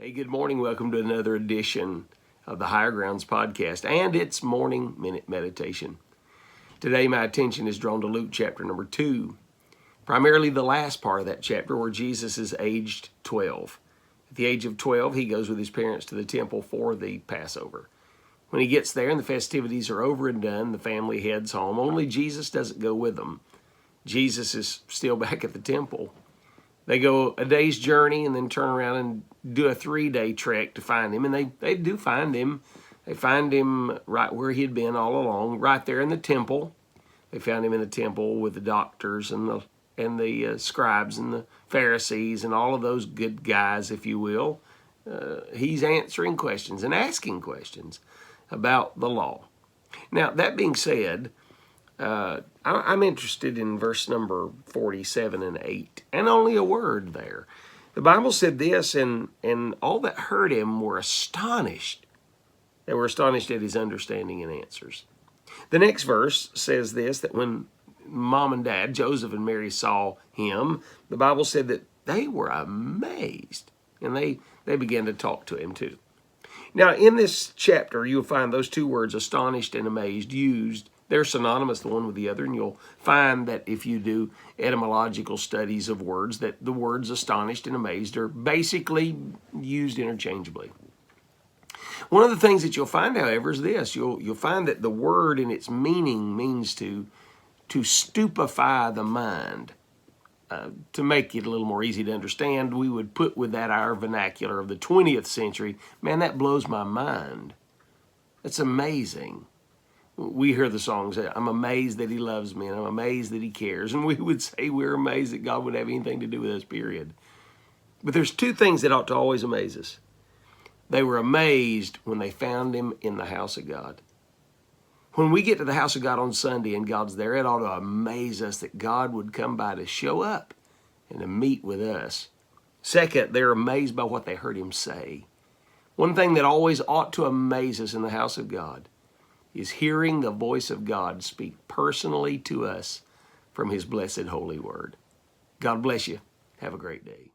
Hey, good morning. Welcome to another edition of the Higher Grounds podcast and its morning minute meditation. Today, my attention is drawn to Luke chapter number 2, primarily the last part of that chapter where Jesus is aged 12. At the age of 12, he goes with his parents to the temple for the Passover. When he gets there and the festivities are over and done, the family heads home. Only Jesus doesn't go with them. Jesus is still back at the temple. They go a day's journey and then turn around and do a 3-day trek to find him. And they do find him. They find him right where he had been all along, right there in the temple. They found him in the temple with the doctors and the scribes and the Pharisees and all of those good guys, if you will. He's answering questions and asking questions about the law. Now, that being said, I'm interested in verse number 47 and 8, and only a word there. The Bible said this, and all that heard him were astonished. They were astonished at his understanding and answers. The next verse says this, that when mom and dad, Joseph and Mary, saw him, the Bible said that they were amazed, and they began to talk to him too. Now, in this chapter, you'll find those two words, astonished and amazed, used. They're synonymous, the one with the other, and you'll find that if you do etymological studies of words, that the words astonished and amazed are basically used interchangeably. One of the things that you'll find, however, is this. You'll find that the word in its meaning means to stupefy the mind. To make it a little more easy to understand, we would put with that our vernacular of the 20th century. Man, that blows my mind. That's amazing. We hear the songs, I'm amazed that he loves me, and I'm amazed that he cares. And we would say we're amazed that God would have anything to do with us, period. But there's two things that ought to always amaze us. They were amazed when they found him in the house of God. When we get to the house of God on Sunday and God's there, it ought to amaze us that God would come by to show up and to meet with us. Second, they're amazed by what they heard him say. One thing that always ought to amaze us in the house of God is hearing the voice of God speak personally to us from his blessed holy word. God bless you. Have a great day.